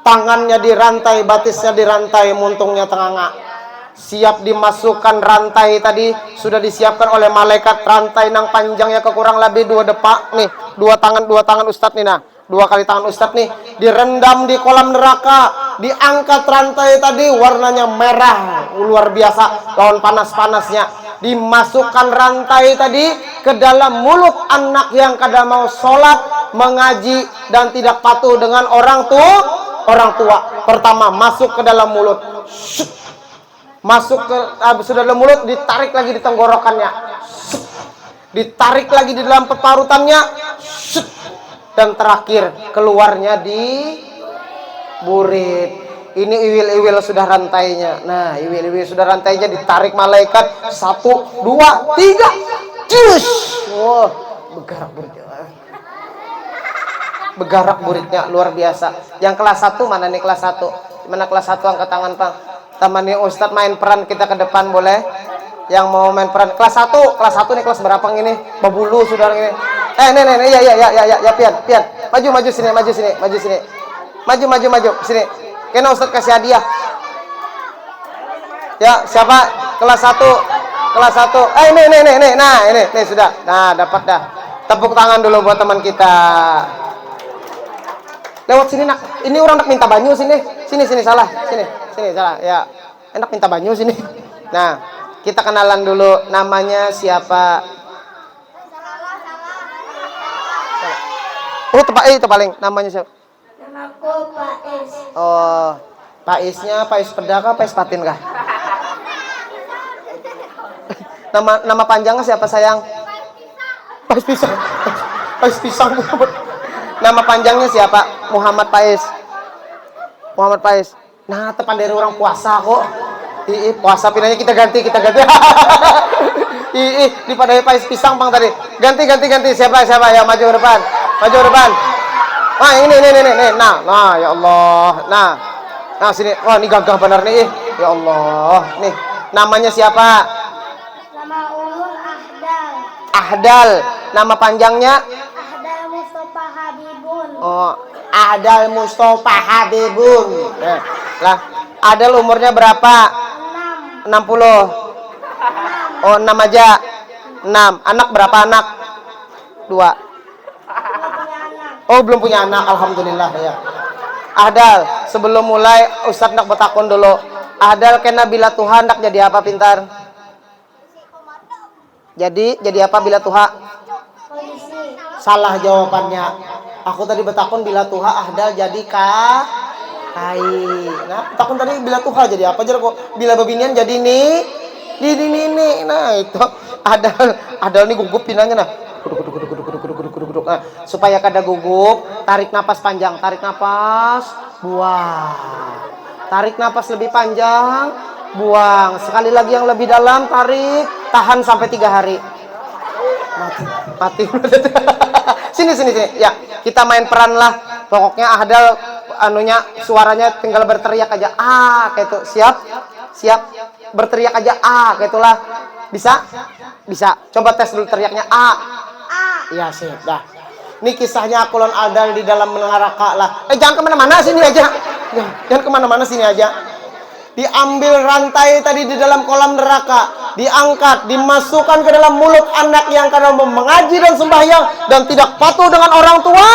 Tangannya dirantai, batisnya dirantai, muntungnya tenganga. Siap dimasukkan rantai tadi, sudah disiapkan oleh malaikat rantai nang panjangnya kekurang lebih 2 depak nih, dua tangan Ustadz nih nah, 2 kali tangan Ustadz nih, direndam di kolam neraka, diangkat rantai tadi warnanya merah, luar biasa, lawan panas-panasnya, dimasukkan rantai tadi ke dalam mulut anak yang kada mau sholat, mengaji dan tidak patuh dengan orang tua. Pertama masuk ke dalam mulut, masuk ke sudah dalam mulut, ditarik lagi di tenggorokannya, ditarik lagi di dalam peparutannya, dan terakhir keluarnya di burit. Ini iwil-iwil sudah rantainya. Nah, iwil-iwil sudah rantainya ditarik malaikat 1, 2, 3. Cus. Wah, begarak buritnya luar biasa. Yang kelas 1 mana nih kelas 1? Mana kelas 1 angkat tangan, Bang. Temani Ustadz main peran kita ke depan boleh? Yang mau main peran kelas 1 nih, kelas berapa ini? Babulu sudah ini. Nih, ya pian. Maju sini. Maju sini. Kena Ustadz kasih hadiah. Ya, siapa? Kelas 1. Nih. Nah, ini sudah. Nah, dapat dah. Tepuk tangan dulu buat teman kita. Lewat sini nak. Ini orang nak minta banyu sini. Sini salah. Sini salah. Ya. Enak minta banyu sini. Nah, kita kenalan dulu. Namanya siapa? Oh, itu paling. Namanya siapa? Namaku Pak Is. Oh, Pak Isnya Pak Is Peda kah, Pak Is Patin kah? Nama panjangnya siapa sayang? Pak Is Pisang. Pak Is Pisang. Nama panjangnya siapa? Muhammad Pais. Muhammad Pais. Nah, tepan dari orang puasa kok. Puasa pinanya kita ganti. Di pada Pais Pisang bang tadi. Ganti. Siapa ya maju ke depan. Wah, ini. Nah, ya Allah. Nah, sini. Wah, ini gagah benar nih. Ya Allah. Nih, namanya siapa? Nama Ulul Ahdal. Ahdal. Nama panjangnya? Ahdal Mustafa Habibun. Oh, Ahdal Mustafa Habibun. Lah, Ahdal umurnya berapa? 6. 60. Oh, 6 aja. 6. Anak berapa anak? 2. Belum punya anak. Oh, belum punya anak. Alhamdulillah ya. Ahdal, sebelum mulai Ustadz nak bertakun dulu. Ahdal kena bila Tuhan nak jadi apa pintar? Jadi apa bila Tuhan? Polisi. Salah jawabannya. Aku tadi bertakun bila Tuhan Ahdal jadi kai. Nah, takun tadi bila Tuhan jadi apa aja kok? Bila babinian jadi ini. Nah, itu Ahdal nih gugup pinanya nah. Duduk. Nah, supaya kada gugup, tarik napas panjang, tarik napas, buang. Tarik napas lebih panjang, buang. Sekali lagi yang lebih dalam, tarik, tahan sampai 3 hari. Mati. Sini. Ya, kita main peran lah. Pokoknya Ahdal suaranya tinggal berteriak aja. Kayak itu. Siap. Berteriak aja kayak itulah. Bisa. Coba tes dulu teriaknya Iya sih, dah. Ini kisahnya Akulon Ahdal di dalam neraka lah. Jangan kemana-mana, sini aja. Jangan kemana-mana, sini aja. Diambil rantai tadi di dalam kolam neraka, diangkat, dimasukkan ke dalam mulut anak yang kadang mengaji dan sembahyang dan tidak patuh dengan orang tua.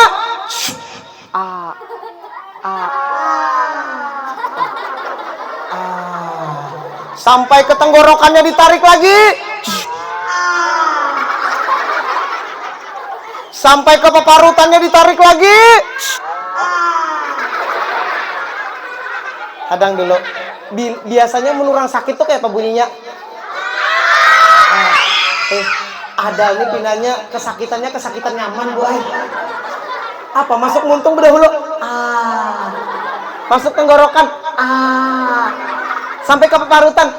Sampai ke tenggorokannya ditarik lagi. Sampai ke peparutannya ditarik lagi. Kadang dulu. Biasanya menurang sakit tuh kayak apa bunyinya? Ahdal ini pinanya kesakitan nyaman, boy. Apa masuk muntung berdahulu? Masuk tenggorokan. Sampai ke peparutan.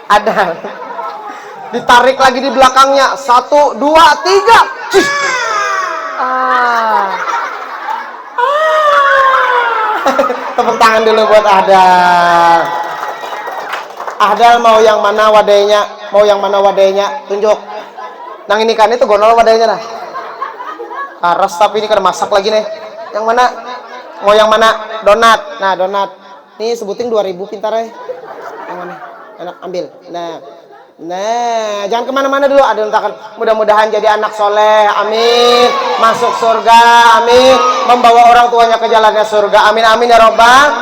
Ahdal. Ditarik lagi di belakangnya. 1, 2, 3. Tepuk tangan dulu buat Ahdal. Ahdal mau yang mana wadahnya? Tunjuk. Nang ini kan itu gonol wadahnya nah. Karas tapi ini kan masak lagi nih. Yang mana? Mau yang mana? Donat. Nah, donat. Nih sebutin 2.000 pintar ya. Yang mana? Enak ambil. Nah, jangan kemana-mana dulu. Ada entakan. Mudah-mudahan jadi anak soleh. Amin. Masuk surga. Amin. Membawa orang tuanya ke jalannya surga. Amin ya robbal.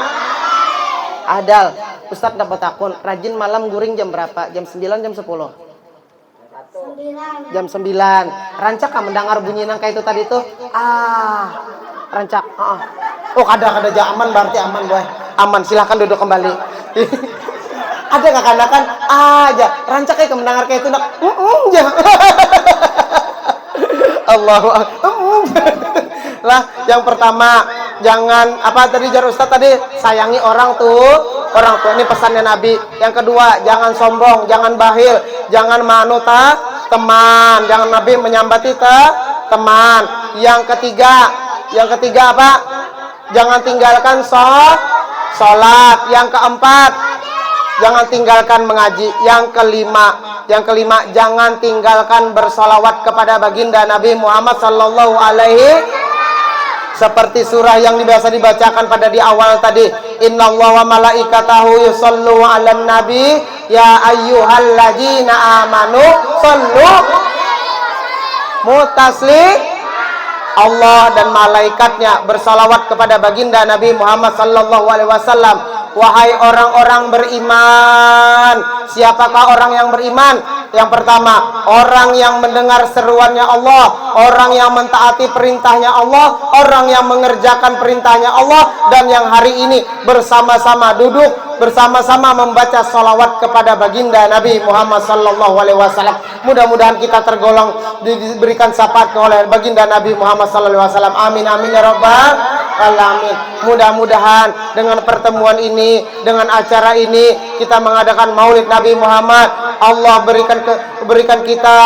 Ahdal, Ustadz dapat takun. Rajin malam guring jam berapa? Jam 9, jam 10? 9. Jam 9. Rancak kan mendengar bunyi nang kayak itu tadi tuh? Rancak. Oh, kada aman berarti aman, boy. Aman, silahkan duduk kembali. Ada kekanakan aja rancak kayak mendengar kayak itu nak Allahu lah. Yang pertama, jangan apa tadi jar Ustaz tadi, sayangi orang tua ini pesannya Nabi. Yang kedua, jangan sombong, jangan bahil, jangan manuta teman, jangan Nabi menyambati teman. Yang ketiga apa? Jangan tinggalkan sholat. Yang keempat, jangan tinggalkan mengaji. Yang kelima, jangan tinggalkan bersolawat kepada baginda Nabi Muhammad sallallahu alaihi, seperti surah yang biasa dibacakan pada di awal tadi. Innallaha wa malaikatahu yusallu 'alan nabi ya ayyuhalladzina amanu sallu mutasli. Allah dan malaikatnya bersalawat kepada baginda Nabi Muhammad sallallahu alaihi wasallam. Wahai orang-orang beriman. Siapakah orang yang beriman? Yang pertama, orang yang mendengar seruannya Allah, orang yang mentaati perintahnya Allah, orang yang mengerjakan perintahnya Allah, dan yang hari ini bersama-sama duduk, bersama-sama membaca salawat kepada baginda Nabi Muhammad sallallahu alaihi wasallam. Mudah-mudahan kita tergolong diberikan syafaat oleh baginda Nabi Muhammad sallallahu alaihi wasallam. Amin amin ya rabbal alamin. Mudah-mudahan dengan pertemuan ini, dengan acara ini, kita mengadakan Maulid Nabi Muhammad. Allah berikan kita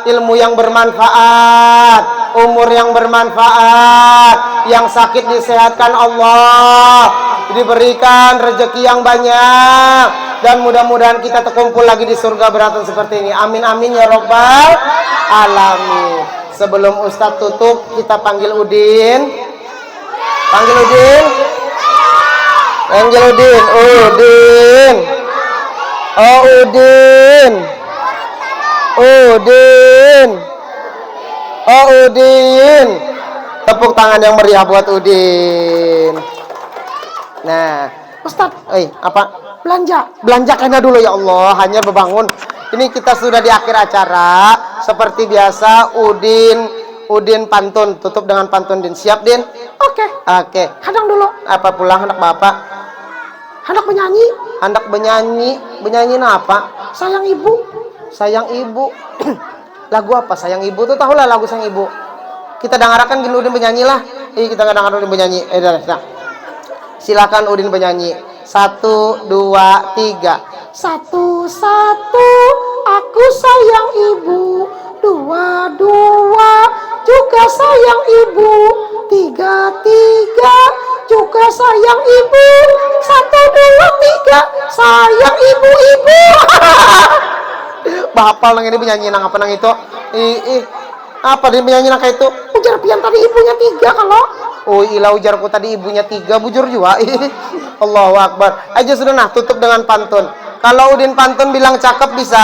ilmu yang bermanfaat, umur yang bermanfaat, yang sakit disehatkan Allah, diberikan rezeki yang banyak, dan mudah-mudahan kita terkumpul lagi di surga beratan seperti ini. Amin amin ya rabbal alamin. Sebelum Ustadz tutup, kita panggil Udin. Panggil Udin. Panggil Udin. Udin. Oh Udin. Udin. Oh Udin. Tepuk tangan yang meriah buat Udin. Nah, Ustaz, apa? Belanjakannya dulu ya Allah, hanya berbangun. Ini kita sudah di akhir acara. Seperti biasa, Udin pantun, tutup dengan pantun Din. Siap Din? Oke. Hadang dulu. Apa pulang anak bapak? Hendak menyanyi. Hendak benyanyi apa? Sayang ibu. Sayang ibu. Lagu apa? Sayang ibu tuh tahu lah lagu sayang ibu. Kita dengarkan gini Udin benyanyi lah. Kita dengarkan Udin benyanyi. Dah. Silakan Udin benyanyi. 1, 2, 3. Satu-satu aku sayang ibu. 2, 2 juga sayang ibu. 3, 3 juga sayang ibu. 1, 2, 3 sayang ibu-ibu. Bahapal nang ini penyanyi nang apa nang itu? Apa dia penyanyi nang kayak itu? Ujar pian tadi ibunya 3 kalau. Oh ilah ujarku tadi ibunya 3, bujur juga. Allahu Akbar. Aja sudah nah tutup dengan pantun. Kalau Udin pantun bilang cakep bisa?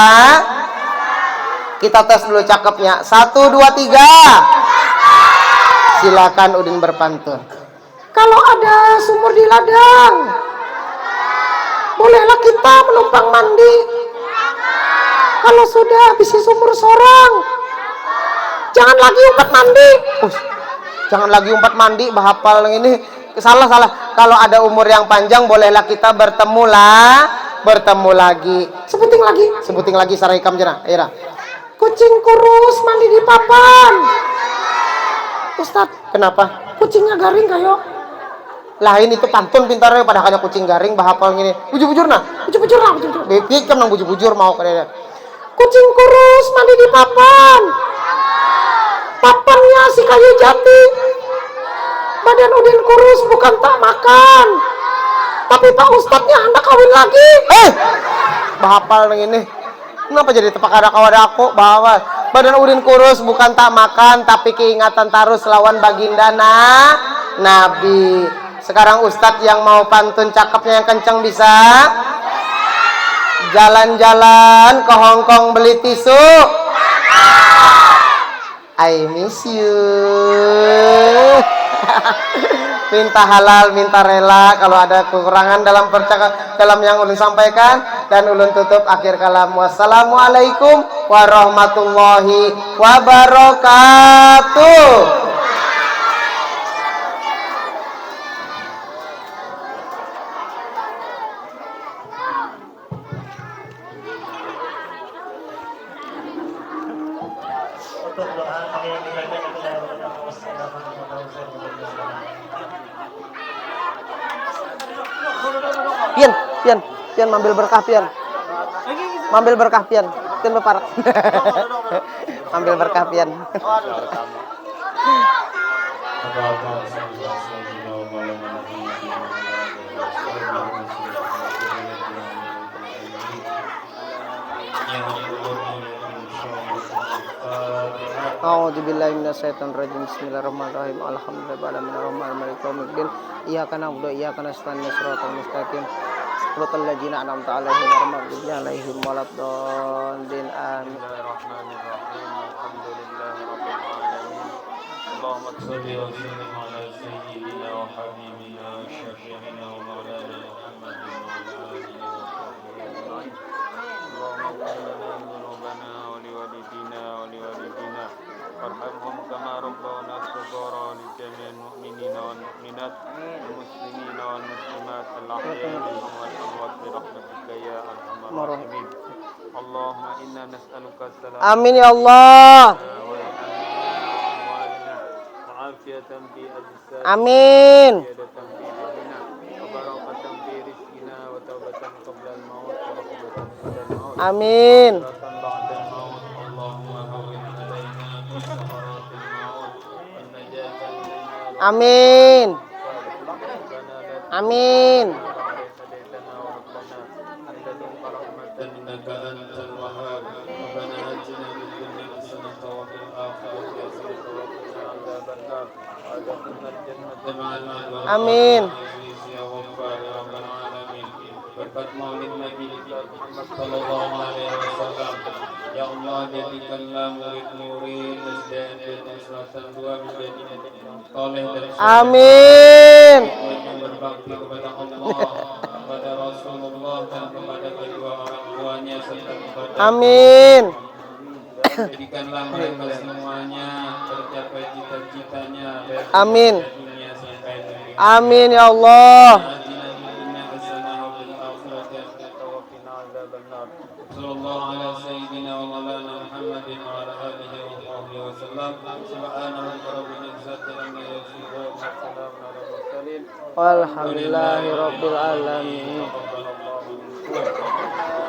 Kita tes dulu cakepnya. 1, 2, 3. Silakan Udin berpantun. Kalau ada sumur di ladang, bolehlah kita menumpang mandi. Kalau sudah habis sumur sorang, jangan lagi umpat mandi. Jangan lagi umpat mandi, bahapal ini salah. Kalau ada umur yang panjang, bolehlah kita bertemu lagi. Sebuting lagi saraikam jana. Aira. Kucing kurus mandi di papan. Ustadz, Kenapa? kucingnya garing kayo. Lain itu pantun pintarnya pada hanya kucing garing bahapal gini. Bujur-bujur nah. Bujur-bujur lah. Bebek kan nang bujur-bujur mau kada. Kucing kurus mandi di papan. Papannya si kayu jati. Badan Udin kurus bukan tak makan. Tapi Pak Ustadznya hendak kawin lagi. Bahapal nang ini. Kenapa jadi tepak ada aku bahwa badan Udin kurus bukan tak makan tapi keingatan terus lawan baginda Nabi. Sekarang Ustadz yang mau pantun cakepnya yang kenceng bisa? Jalan-jalan ke Hongkong beli tisu. I miss you. Minta halal, minta rela. Kalau ada kekurangan dalam yang ulun sampaikan, dan ulun tutup akhir kalam. Wassalamualaikum warahmatullahi wabarakatuh. Pian mambil berkah pian. Mambil berkah pian. Pian beparak. Ambil berkah pian. A'udzubillahi minasyaitonirrajim. Bismillahirrahmanirrahim. Alhamdulillahirabbil alamin. Maliki yaumiddin. Iyyaka na'budu wa iyyaka nasta'in. Shiratal mustaqim. Shiratal ladzina an'amta 'alaihim ghairil maghdubi 'alaihim waladdallin. Amin. Bismillahirrahmanirrahim. Alhamdulillahirabbil alamin. اللهم صل وسلم على سيدنا وحبيبنا وشفيعنا ومولانا محمد وعلى آله وصحبه أجمعين. اللهم اغفر لنا ذنوبنا ولوالدينا ولوالدينا وارحمهم كما ربونا صغارا ولجميع المؤمنين والمؤمنات والمسلمين والمسلمات الأحياء منهم والأموات برحمتك يا أرحم الراحمين. اللهم إنا نسألك السلامة Amin ya Allah. وعافية في أجسادنا Amin. وزيادة في علمنا وبركة في رزقنا وتوبة قبل الموت ورحمة بعد الموت Amin. وغفرة بعد الموت. اللهم هون علينا في ثمرات الموت والنجاة من النار. Amin. ربنا لا Amin. بعد إذ هديتنا وهب لنا من لدنك رحمة إنك أنت الوهاب. ربنا آتنا في الدنيا حسنة وفي الآخرة حسنة وقنا عذاب النار وأدخلنا الجنة مع الأبرار. Amin. يا غفار يا رب العالمين. berkat maulid Nabi kita Muhammad sallallahu alaihi wasallam. Ya Allah, jadikanlah murid-murid SDN Selatan 2 menjadi soleh dan Amin. yang berbakti kepada Allah, kepada Rasulullah dan kepada kedua orang tuanya serta kepada Amin. dan jadikanlah mereka semuanya tercapai cita-citanya dari Amin. dunia sampai dunia. Amin ya Allah. آتنا في الدنيا حسنة وفي الآخرة حسنة وقنا عذاب النار. صلى الله على سيدنا ومولانا محمد وعلى آله وصحبه وسلم. سبحان ربك رب العزة عما يصفون وسلام على المرسلين. Walhamdulillahirabbil alamin. تقبل الله منكم.